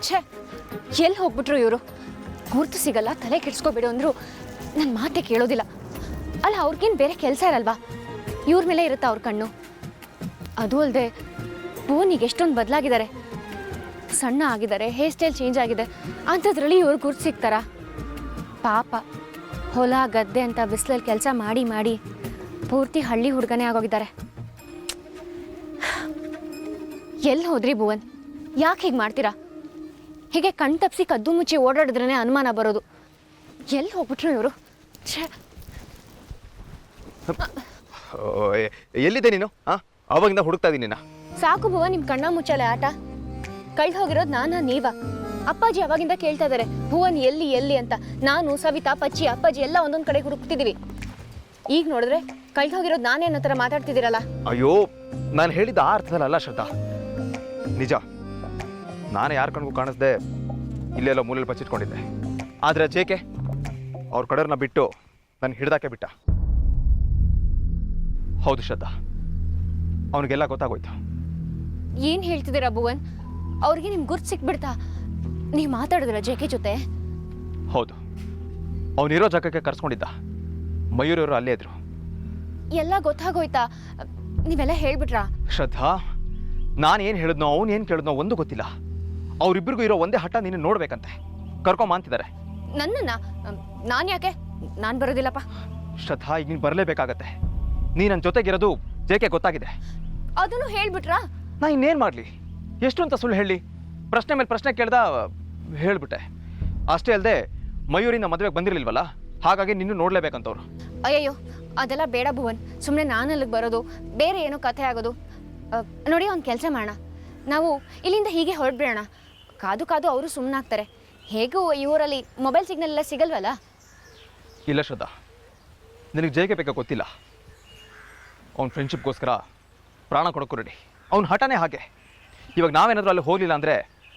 ಛೇ, ಎಲ್ಲಿ ಹೋಗ್ಬಿಟ್ರು ಇವರು? ಗುರ್ತು ಸಿಗಲ್ಲ, ತಲೆ ಕೆಡ್ಸ್ಕೊಬಿಡು ಅಂದ್ರು ನನ್ನ ಮಾತೆ ಕೇಳೋದಿಲ್ಲ. ಅಲ್ಲ, ಅವ್ರಿಗೇನು ಬೇರೆ ಕೆಲಸ ಇರಲ್ವಾ? ಇವ್ರ ಮೇಲೆ ಇರುತ್ತಾ ಅವ್ರ ಕಣ್ಣು? ಅದು ಅಲ್ಲದೆ ಭುವನಿಗೆ ಎಷ್ಟೊಂದು ಬದಲಾಗಿದ್ದಾರೆ, ಸಣ್ಣ ಆಗಿದ್ದಾರೆ, ಹೇರ್ ಸ್ಟೈಲ್ ಚೇಂಜ್ ಆಗಿದೆ. ಅಂಥದ್ರಲ್ಲಿ ಇವ್ರು ಗುರ್ತು ಸಿಗ್ತಾರಾ? ಪಾಪ, ಹೊಲ ಗದ್ದೆ ಅಂತ ಬಿಸಿಲಲ್ಲಿ ಕೆಲಸ ಮಾಡಿ ಮಾಡಿ ಪೂರ್ತಿ ಹಳ್ಳಿ ಹುಡುಗನೇ ಆಗೋಗಿದ್ದಾರೆ. ಎಲ್ಲಿ ಹೋದ್ರಿ ಭುವನ್? ಯಾಕೆ ಹೀಗೆ ಮಾಡ್ತೀರಾ? ಹೀಗೆ ಕಣ್ ತಪ್ಪಿಸಿ ಕದ್ದು ಮುಚ್ಚಿ ಓಡಾಡಿದ್ರೇ ಅನುಮಾನ ಬರೋದು. ಎಲ್ಲಿ ಹೋಗ್ಬಿಟ್ರು ಇವರು? ಎಲ್ಲಿದೆ ನೀನು? ಅವಾಗಿಂದ ಹುಡುಕ್ತಾ ಇದೀನಿ ನಿನ್ನ. ಸಾಕು ಭುವನ್, ನಿಮ್ಮ ಕಣ್ಣ ಮುಚ್ಚಲೆ ಆಟ. ಕಳ್ದು ಹೋಗಿರೋದು ನಾನಾ ನೀವಾ? ಅಪ್ಪಾಜಿ ಅವಾಗಿಂದ ಕೇಳ್ತಾ ಇದ್ದಾರೆ ಭುವನ್ ಎಲ್ಲಿ ಎಲ್ಲಿ ಅಂತ. ನಾನು, ಸವಿತಾ, ಪಚ್ಚಿ, ಅಪ್ಪಾಜಿ ಎಲ್ಲ ಒಂದೊಂದು ಕಡೆ ಹುಡುಕ್ತಿದ್ದೀವಿ. ಈಗ ನೋಡಿದ್ರೆ ಕಳ್ದು ಹೋಗಿರೋದು ನಾನೇ ಅನ್ನೋ ಥರ ಮಾತಾಡ್ತಿದ್ದೀರಲ್ಲ. ಅಯ್ಯೋ, ನಾನು ಹೇಳಿದ ಆ ಅರ್ಥದಲ್ಲ ಶ್ರದ್ಧಾ. ನಿಜ, ನಾನೇ ಯಾರ ಕಣ್ಗೂ ಕಾಣಿಸ್ದೆ ಇಲ್ಲೆಲ್ಲ ಮೂಲೆಯಲ್ಲಿ ಬಚ್ಚಿಟ್ಕೊಂಡಿದ್ದೆ. ಆದರೆ ಜೇಕೆ ಅವ್ರ ಕಡೆಯವ್ರನ್ನ ಬಿಟ್ಟು ನಾನು ಹಿಡ್ದಾಕೆ ಬಿಟ್ಟ. ಹೌದು ಶ್ರದ್ಧಾ, ಅವನಿಗೆಲ್ಲ ಗೊತ್ತಾಗೋಯ್ತು. ಏನು ಹೇಳ್ತಿದ್ದೀರಾ ಭುವನ್? ಅವ್ರಿಗೆ ನಿಮ್ಗೆ ಗುರ್ತು ಸಿಕ್ಬಿಡ್ತಾ? ನೀವು ಮಾತಾಡಿದ್ರ ಜೇಕೆ ಜೊತೆ? ಹೌದು, ಅವನಿರೋ ಜಾಗಕ್ಕೆ ಕರ್ಸ್ಕೊಂಡಿದ್ದ. ಮಯೂರವರು ಅಲ್ಲೇ ಇದ್ರು. ಎಲ್ಲ ಗೊತ್ತಾಗೋಯ್ತಾ? ನೀವೆಲ್ಲ ಹೇಳ್ಬಿಟ್ರಾ? ಶ್ರದ್ಧಾ, ನಾನು ಏನು ಹೇಳಿದ್ನೋ ಅವ್ನು ಏನು ಕೇಳಿದ್ನೋ ಒಂದು ಗೊತ್ತಿಲ್ಲ. ಅವರಿಬ್ಬರಿಗೂ ಇರೋ ಒಂದೇ ಹಠ ನೀನು ನೋಡ್ಬೇಕಂತೆ. ಕರ್ಕೊಂಬ ಅಂತಿದ್ದಾರೆ. ನನ್ನನ್ನ? ನಾನು ಯಾಕೆ? ನಾನು ಬರೋದಿಲ್ಲಪ್ಪ. ಶ್ರದ್ಧಾ, ಈಗ ನೀನು ಬರಲೇಬೇಕಾಗತ್ತೆ. ನೀ ನನ್ನ ಜೊತೆಗಿರೋದು ಜೇಕೆ ಗೊತ್ತಾಗಿದೆ. ಅದನ್ನು ಹೇಳ್ಬಿಟ್ರಾ? ನಾ ಇನ್ನೇನು ಮಾಡಲಿ? ಎಷ್ಟು ಅಂತ ಸುಳ್ಳು ಹೇಳಿ? ಪ್ರಶ್ನೆ ಮೇಲೆ ಪ್ರಶ್ನೆ ಕೇಳ್ದ ಹೇಳ್ಬಿಟ್ಟೆ. ಅಷ್ಟೇ ಅಲ್ಲದೆ ಮಯೂರಿನ ಮದುವೆಗೆ ಬಂದಿರಲಿಲ್ವಲ್ಲ, ಹಾಗಾಗಿ ನಿನ್ನೂ ನೋಡಲೇಬೇಕಂತವ್ರು. ಅಯ್ಯಯ್ಯೋ, ಅದೆಲ್ಲ ಬೇಡ ಭುವನ್. ಸುಮ್ಮನೆ ನಾನು ಅಲ್ಲಿಗೆ ಬರೋದು, ಬೇರೆ ಏನೋ ಕಥೆ ಆಗೋದು. ನೋಡಿ, ಒಂದು ಕೆಲಸ ಮಾಡೋಣ, ನಾವು ಇಲ್ಲಿಂದ ಹೀಗೆ ಹೊರಡ್ಬಿಡೋಣ. ಕಾದು ಕಾದು ಅವರು ಸುಮ್ಮನಾಗ್ತಾರೆ. ಹೇಗೂ ಈ ಊರಲ್ಲಿ ಮೊಬೈಲ್ ಸಿಗ್ನಲ್ ಎಲ್ಲ ಸಿಗಲ್ವಲ್ಲ? ಇಲ್ಲ ಶ್ರದ್ಧಾ, ನಿನಗೆ ಜೇಕೆ ಬೇಕಾ ಗೊತ್ತಿಲ್ಲ. ಅವ್ನ ಫ್ರೆಂಡ್ಶಿಪ್ಗೋಸ್ಕರ ಪ್ರಾಣ ಕೊಡೋಕ್ಕೂ ರೆಡಿ. ಅವ್ನ ಹಠನೇ ಹಾಗೆ. ಇವಾಗ ನಾವೇನಾದರೂ ಅಲ್ಲಿ ಹೋಗಲಿಲ್ಲ ಅಂದರೆ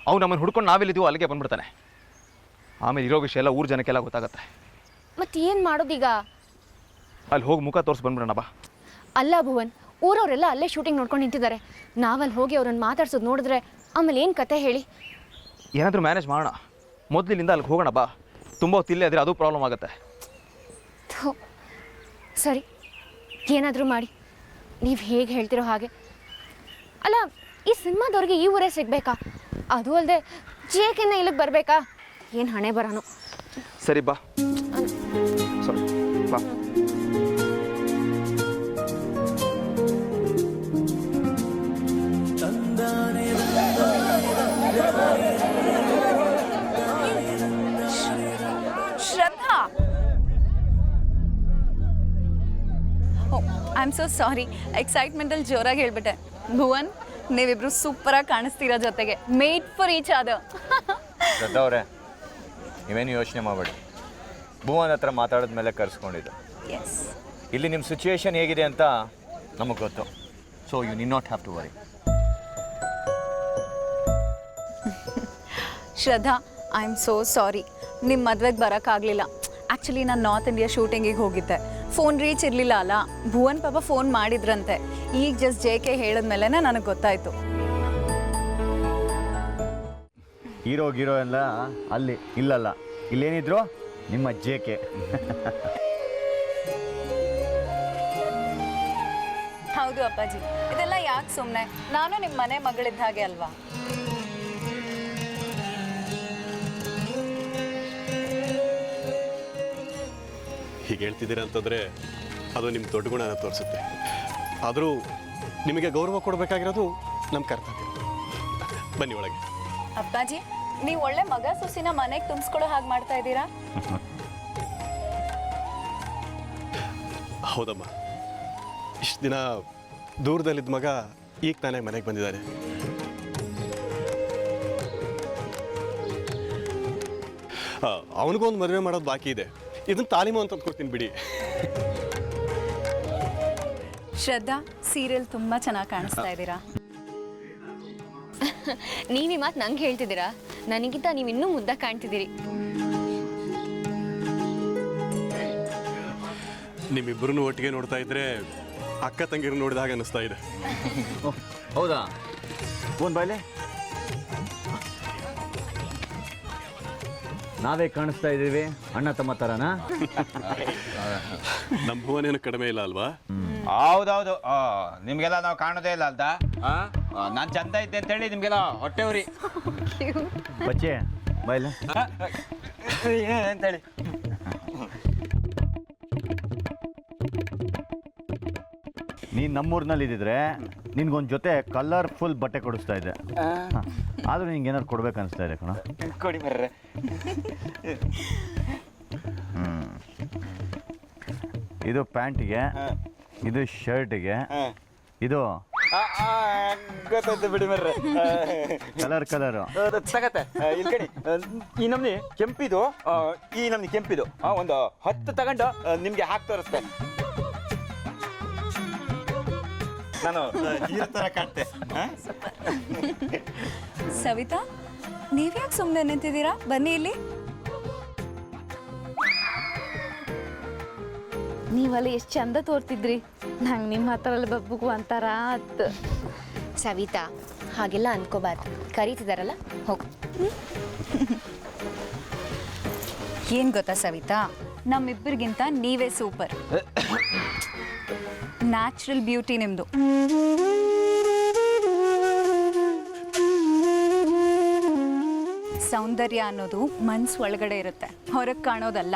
ಅವ್ನು ನಮ್ಮನ್ನು ಹುಡ್ಕೊಂಡು ನಾವೆಲ್ಲಿದ್ದೀವೋ ಅಲ್ಲಿಗೆ ಬಂದ್ಬಿಡ್ತಾನೆ. ಆಮೇಲೆ ಇರೋ ವಿಷಯ ಎಲ್ಲ ಊರ ಜನಕ್ಕೆಲ್ಲ ಗೊತ್ತಾಗತ್ತೆ. ಮತ್ತೆ ಏನು ಮಾಡೋದೀಗ? ಅಲ್ಲಿ ಹೋಗಿ ಮುಖ ತೋರಿಸಿ ಬಂದ್ಬಿಡೋಣ ಬಾ. ಅಲ್ಲ ಭುವನ್, ಊರವರೆಲ್ಲ ಅಲ್ಲೇ ಶೂಟಿಂಗ್ ನೋಡ್ಕೊಂಡು ನಿಂತಿದ್ದಾರೆ. ನಾವಲ್ಲಿ ಹೋಗಿ ಅವ್ರನ್ನ ಮಾತಾಡ್ಸೋದು ನೋಡಿದ್ರೆ ಆಮೇಲೆ ಏನು ಕತೆ ಹೇಳಿ? ಏನಾದರೂ ಮ್ಯಾನೇಜ್ ಮಾಡೋಣ. ಮೊದಲಿನಿಂದ ಅಲ್ಲಿಗೆ ಹೋಗೋಣ ಬಾ. ತುಂಬ ಹೊತ್ತಿಲ್ಲೇ ಆದರೆ ಅದು ಪ್ರಾಬ್ಲಮ್ ಆಗುತ್ತೆ. ಸರಿ, ಏನಾದರೂ ಮಾಡಿ, ನೀವು ಹೇಗೆ ಹೇಳ್ತಿರೋ ಹಾಗೆ. ಅಲ್ಲ, ಈ ಸಿನಿಮಾದವ್ರಿಗೆ ಈ ಊರೇ ಸಿಗಬೇಕಾ? ಅದು ಅಲ್ಲದೆ ಜೇಕೆನ ಇಲ್ಲಿಗೆ ಬರಬೇಕಾ? ಏನು ಹಣೆ ಬರೋನು. ಸರಿ ಬಾ. ಸರಿ ಬಾ. Shraddha, I am so sorry, ಎಕ್ಸೈಟ್ಮೆಂಟಲ್ಲಿ ಜೋರಾಗಿ ಹೇಳ್ಬಿಟ್ಟೆ. ಭುವನ್, ನೀವಿಬ್ರು ಸೂಪರಾಗಿ ಕಾಣಿಸ್ತೀರಾ ಜೊತೆಗೆ. Made for each other. Shraddha ಅವರೇ, ನೀವೇನು ಯೋಚನೆ ಮಾಡಬೇಡಿ. ಭುವನ್ ಹತ್ರ ಮಾತಾಡಿದ್ಮೇಲೆ ಕರೆಸ್ಕೊಂಡಿದ್ದು. ಎಸ್, ಇಲ್ಲಿ ನಿಮ್ಮ ಸಿಚುವೇಶನ್ ಹೇಗಿದೆ ಅಂತ ನಮಗೆ ಗೊತ್ತು. So you need not have to worry. Shraddha, I am so sorry, ನಿಮ್ಮ ಮದುವೆಗೆ ಬರೋಕ್ಕಾಗಲಿಲ್ಲ. ಆ್ಯಕ್ಚುಲಿ ನಾನು ನಾರ್ತ್ ಇಂಡಿಯಾ ಶೂಟಿಂಗಿಗೆ ಹೋಗಿದ್ದೆ. ಫೋನ್ ರೀಚ್ ಇರಲಿಲ್ಲ ಅಲ್ಲ. ಭುವನ್ ಪಾಪ ಫೋನ್ ಮಾಡಿದ್ರಂತೆ. ಈಗ ಜಸ್ಟ್ ಜೇಕೆ ಹೇಳಿದ್ಮೇಲೆ ನನಗೆ ಗೊತ್ತಾಯಿತು. ಹೀರೋ ಎಲ್ಲ ಅಲ್ಲಿ ಇಲ್ಲಲ್ಲ, ಇಲ್ಲೇನಿದ್ರು ನಿಮ್ಮ ಜೇಕೆ. ಹೌದು ಅಪ್ಪಾಜಿ, ಇದೆಲ್ಲ ಯಾಕೆ ಸುಮ್ಮನೆ? ನಾನು ನಿಮ್ಮ ಮನೆ ಮಗಳಿದ್ದ ಹಾಗೆ ಅಲ್ವಾ? ಹೀಗೆ ಹೇಳ್ತಿದ್ದೀರ ಅಂತಂದರೆ ಅದು ನಿಮ್ಮ ದೊಡ್ಡ ಗುಣನ ತೋರಿಸುತ್ತೆ. ಆದರೂ ನಿಮಗೆ ಗೌರವ ಕೊಡಬೇಕಾಗಿರೋದು ನಮ್ಮ ಕರ್ತವ್ಯ. ಬನ್ನಿ ಒಳಗೆ. ಅಪ್ಪಾಜಿ, ನೀವು ಒಳ್ಳೆ ಮಗ ಸೊಸಿನ ಮನೆಗೆ ತುಂಬಿಸ್ಕೊಳ್ಳೋ ಹಾಗೆ ಮಾಡ್ತಾ ಇದ್ದೀರಾ. ಹೌದಮ್ಮ, ಇಷ್ಟು ದಿನ ದೂರದಲ್ಲಿದ್ದ ಮಗ ಈಗ ತಾನೇ ಮನೆಗೆ ಬಂದಿದ್ದಾನೆ. ಅವನಿಗೊಂದು ಮದುವೆ ಮಾಡೋದು ಬಾಕಿ ಇದೆ. ಇದನ್ನು ತಾಲೀಮು ಅಂತ ಕೊಡ್ತೀನಿ ಬಿಡಿ. ಶ್ರದ್ಧಾ, ಸೀರಿಯಲ್ ತುಂಬ ಚೆನ್ನಾಗಿ ಕಾಣಿಸ್ತಾ ಇದ್ದೀರಾ. ನೀವೀ ಮಾತು ನಂಗೆ ಹೇಳ್ತಿದ್ದೀರಾ? ನನಗಿಂತ ನೀವು ಇನ್ನೂ ಮುದ್ದ ಕಾಣ್ತಿದ್ದೀರಿ. ನಿಮ್ಮಿಬ್ಬರನ್ನು ಒಟ್ಟಿಗೆ ನೋಡ್ತಾ ಇದ್ರೆ ಅಕ್ಕ ತಂಗಿರು ನೋಡಿದ ಹಾಗೆ ಅನ್ನಿಸ್ತಾ ಇದೆ. ಹೌದಾ? ಒಂದು ಬಾಯ್ಲೆ ನಾವೇ ಕಾಣಿಸ್ತಾ ಇದ್ದೀವಿ ಅಣ್ಣ ತಮ್ಮ ಥರನಾ? ನಮ್ಮ ಭುವನೇನು ಕಡಿಮೆ ಇಲ್ಲ ಅಲ್ವಾ? ಹೌದೌದು, ನಿಮಗೆಲ್ಲ ನಾವು ಕಾಣೋದೇ ಇಲ್ಲ ಅಲ್ದ. ನಾನು ಚಂದ ಇದ್ದೆ ಅಂತೇಳಿ ನಿಮಗೆಲ್ಲ ಹೊಟ್ಟೆವ್ರಿ ಬಚ್ಚೆ ಬಾಯ್ಲ ಅಂತೇಳಿ. ನೀನು ನಮ್ಮೂರಿನಲ್ಲಿ ಇದ್ದಿದ್ರೆ ನಿನ್ಗೊಂದು ಜೊತೆ ಕಲರ್ಫುಲ್ ಬಟ್ಟೆ ಕೊಡಿಸ್ತಾ ಇದ್ದೆ. ಆದರೂ ನಿಂಗೆ ಏನಾದ್ರು ಕೊಡ್ಬೇಕು ಅನಿಸ್ತಾ ಇದೆ ಕಣ. ಕೊಡಿ ಬರ್ರೆ. ಇದು ಪ್ಯಾಂಟಿಗೆ, ಇದು ಶರ್ಟಿಗೆ, ಇದು ಗೊತ್ತಾಯ್ತು ಬಿಡಿ ಬರ್ರೆ. ಕಲರು ತಗತ್ತೆ ಇಲ್ಲಿ ಕಡಿ. ಈ ನಮ್ನಿ ಕೆಂಪಿದು, ಈ ನಮ್ನಿ ಕೆಂಪಿದು ಒಂದು 10 ತಗೊಂಡು ನಿಮ್ಗೆ ಹಾಕಿ ತೋರಿಸ್ತೆ. ನಾನು ಹೀರೋ ಥರ ಕಾಣ್ತೆ. ಸವಿತಾ, ನೀವ್ಯಾಕೆ ಸುಮ್ಮನೆ ನಿಂತಿದ್ದೀರಾ? ಬನ್ನಿ ಇಲ್ಲಿ. ನೀವಲ್ಲಿ ಎಷ್ಟು ಚಂದ ತೋರ್ತಿದ್ರಿ. ನಂಗೆ ನಿಮ್ಮ ಹತ್ರ ಬಬ್ಬು ಅಂತಾರ ಅತ್. ಸವಿತಾ, ಹಾಗೆಲ್ಲ ಅನ್ಕೋಬಾರ್ದು. ಕರೀತಿದಾರಲ್ಲ, ಹೋಗು. ಏನು ಗೊತ್ತಾ ಸವಿತಾ, ನಮ್ಮಿಬ್ಬರಿಗಿಂತ ನೀವೇ ಸೂಪರ್. ನ್ಯಾಚುರಲ್ ಬ್ಯೂಟಿ ನಿಮ್ಮದು. ಸೌಂದರ್ಯ ಅನ್ನೋದು ಮನ್ಸು ಒಳಗಡೆ ಇರುತ್ತೆ, ಹೊರಗೆ ಕಾಣೋದಲ್ಲ.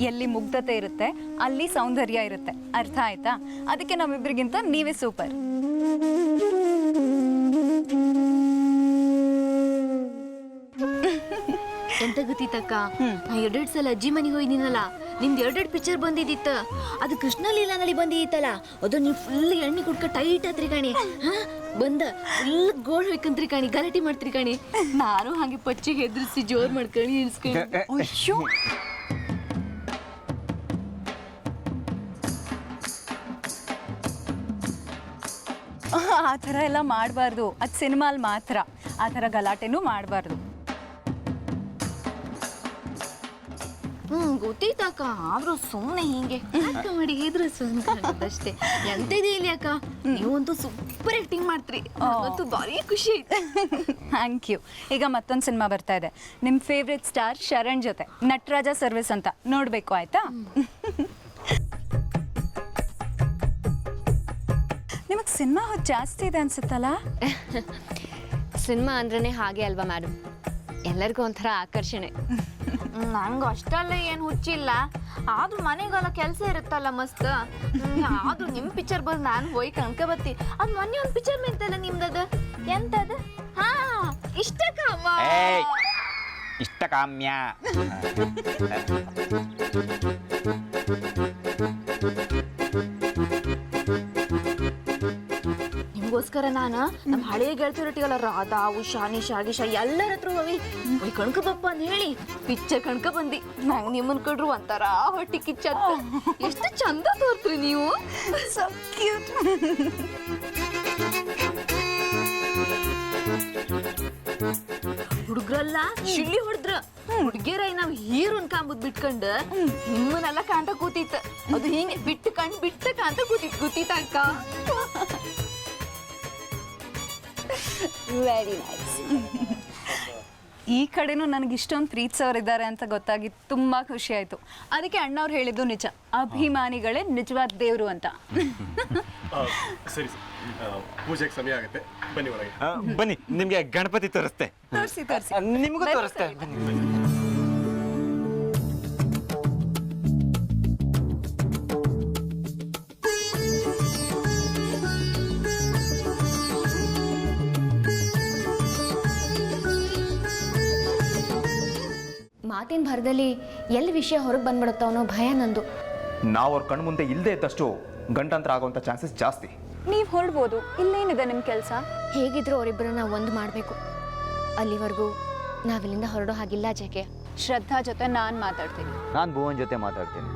ಎಲ್ಲಿ ಮುಗ್ಧತೆ ಇರುತ್ತೆ ಅಲ್ಲಿ ಸೌಂದರ್ಯ ಇರುತ್ತೆ. ಅರ್ಥ ಆಯ್ತಾ? ಅದಕ್ಕೆ ನಮ್ಮಿಬ್ಬರಿಗಿಂತ ನೀವೇ ಸೂಪರ್. ಎಂತ ಗೊತ್ತಿತ್ತಕ್ಕ, ನಾ 2 ಸಲ ಅಜ್ಜಿ ಮನೆಗೆ ಹೋಯ್ದಿನಲ್ಲ, ನಿಮ್ದು 2 ಪಿಕ್ಚರ್ ಬಂದಿದ್ದಿತ್ತ. ಅದು ಕೃಷ್ಣ ಲೀಲಾನಲ್ಲಿ ಬಂದಿತ್ತಲ್ಲ, ಅದು ನೀವು ಫುಲ್ ಎಣ್ಣೆ ಕುಡ್ಕ ಟೈಟ್ ಆತ್ರಿ ಕಾಣಿ. ಬಂದ ಫುಲ್ ಗೋಳ್ ಹೋಯ್ಕಂತ್ರಿ ಕಾಣಿ, ಗಲಾಟೆ ಮಾಡ್ತ್ರಿ ಕಾಣಿ. ನಾನು ಹಾಗೆ ಪಚ್ಚಿಗೆ ಹೆದರ್ಸಿ ಜೋರ್ ಮಾಡ್ಕೊಂಡು ಇಳಿಸ್ಕೊಂಡು. ಅಯ್ಯೋ, ಆ ಥರ ಎಲ್ಲ ಮಾಡಬಾರ್ದು. ಅದು ಸಿನಿಮಾಲ್ ಮಾತ್ರ. ಆ ಥರ ಗಲಾಟೆನೂ ಮಾಡಬಾರ್ದು. ಗೊತ್ತಿತ್ತಕ್ಕ, ಆದ್ರೂ ಸುಮ್ಮನೆ ಹಿಂಗೆ ಅಕ್ಕ ಮಾಡಿ ಹೆದರ್ಸು ಅಷ್ಟೇ. ಎಂತಿದೆ ಇಲ್ಲಿ ಅಕ್ಕ, ನೀವಂತೂ ಸೂಪರ್ ಆಕ್ಟಿಂಗ್ ಮಾಡ್ತೀರಿ. ಅವತ್ತು ಭಾರಿ ಖುಷಿ ಆಯ್ತು. Thank you. ಈಗ ಮತ್ತೊಂದು ಸಿನಿಮಾ ಬರ್ತಾ ಇದೆ, ನಿಮ್ಮ ಫೇವ್ರೆಟ್ ಸ್ಟಾರ್ ಶರಣ್ ಜೊತೆ, ನಟರಾಜ ಸರ್ವಿಸ್ ಅಂತ. ನೋಡಬೇಕು, ಆಯ್ತಾ? ನಿಮಗೆ ಸಿನಿಮಾ ಹೊತ್ತು ಜಾಸ್ತಿ ಇದೆ ಅನ್ಸುತ್ತಲ್ಲ? ಸಿನಿಮಾ ಅಂದ್ರೇ ಹಾಗೆ ಅಲ್ವಾ ಮೇಡಮ್, ಎಲ್ಲರಿಗೂ ಒಂಥರ ಆಕರ್ಷಣೆ. ನಂಗೆ ಅಷ್ಟಲ್ಲೇ ಏನು ಹುಚ್ಚಿಲ್ಲ, ಆದ್ರೂ ಮನೆಗೆಲ್ಲ ಕೆಲಸ ಇರುತ್ತಲ್ಲ ಮಸ್ತ್. ಆದ್ರೂ ನಿಮ್ಮ ಪಿಕ್ಚರ್ ಬಂದು ನಾನು ಹೋಗಿ ಕಣ್ಕ ಬತ್ತಿ. ಅದು ಮೊನ್ನೆ ಒಂದು ಪಿಕ್ಚರ್ ಮೆಂತಲ್ಲ ನಿಮ್ದದ, ಎಂತದ? ಹಾ, ಇಷ್ಟ ಕಾಮ. ಇಷ್ಟ ಕಾಮ್ಯ. ನಿಮ್ಗೋಸ್ಕರ ನಾನು ನಮ್ಮ ಹಳೆಯ ಗೆಳತಿಯರೊಟ್ಟಿಗೆಲ್ಲ ರಾಧಾ, ಉಷಾ, ನಿಶಾ, ಗಿಶಾ ಎಲ್ಲರ ಹತ್ರ ಹೋಗಿ ಹೋಯ್ ಕಣ್ಕ ಬಪ್ಪ ಅಂತ ಹೇಳಿ ಪಿಕ್ಚರ್ ಕಣ್ಕ ಬಂದಿ. ನಂಗೆ ನಿಮ್ಮನ್ ಕಡ್ರು ಒಂಥರ ಹೊಟ್ಟಿ ಕಿಚ್ಚತ್ತ. ಎಷ್ಟು ಚಂದ ತೋರ್ತ್ರಿ ನೀವು. So cute. ಹುಡುಗ್ರಲ್ಲ ಶಿಳ್ಳಿ ಹೊಡೆದ್ರ, ಹುಡುಗಿಯರ ನಾವ್ ಹೀರೋನ್ ಕಾಂಬುದ್ ಬಿಟ್ಕೊಂಡು ನಿಮ್ಮನ್ನೆಲ್ಲ ಕಾಂತ ಕೂತಿತ್ತ. ಅದು ಹಿಂಗೆ ಬಿಟ್ಟು ಕಾಂತ ಕೂತಿತ್ತ ಅಕ್ಕ. Very nice. ಈ ಕಡೆನೂ ನನಗೆ ಇಷ್ಟೊಂದು ಪ್ರೀತಿಸೋರಿದ್ದಾರೆ ಅಂತ ಗೊತ್ತಾಗಿ ತುಂಬ ಖುಷಿ ಆಯಿತು. ಅದಕ್ಕೆ ಅಣ್ಣವ್ರು ಹೇಳಿದ್ದು ನಿಜ, ಅಭಿಮಾನಿಗಳೇ ನಿಜವಾದ ದೇವರು ಅಂತ. ಸರಿ, ಪೂಜೆಗೆ ಸಮಯ ಆಗುತ್ತೆ, ಬನ್ನಿ ಒಳಗೆ. ಬನ್ನಿ, ನಿಮ್ಗೆ ಗಣಪತಿ ತೋರಿಸ್ತೆ. ತೋರಿಸಿ ನಿಮಗೂ ತೋರಿಸ್ತೆ. ಬನ್ನಿ. ಮಾತಿನ ಭರದಲ್ಲಿ ಎಲ್ಲಿ ವಿಷಯ ಹೊರಗೆ ಬಂದ್ಬಿಡುತ್ತೋ ಅನ್ನೋ ಭಯ ನಂದು. ನಾವು ಅವ್ರ ಕಣ್ಣು ಮುಂದೆ ಇಲ್ಲದೆ ಇದ್ದಷ್ಟು ಗಂಟಾಂತರ ಆಗುವಂಥ ಚಾನ್ಸಸ್ ಜಾಸ್ತಿ. ನೀವು ಹೊರಡ್ಬೋದು, ಇಲ್ಲೇನಿದೆ ನಿಮ್ಮ ಕೆಲಸ? ಹೇಗಿದ್ರು ಅವರಿಬ್ಬರನ್ನ ಒಂದು ಮಾಡಬೇಕು. ಅಲ್ಲಿವರೆಗೂ ನಾವಿಲ್ಲಿಂದ ಹೊರಡೋ ಹಾಗಿಲ್ಲ ಜೆಕೆ. ಶ್ರದ್ಧಾ ಜೊತೆ ನಾನು ಮಾತಾಡ್ತೀನಿ. ನಾನು ಭುವನ್ ಜೊತೆ ಮಾತಾಡ್ತೀನಿ.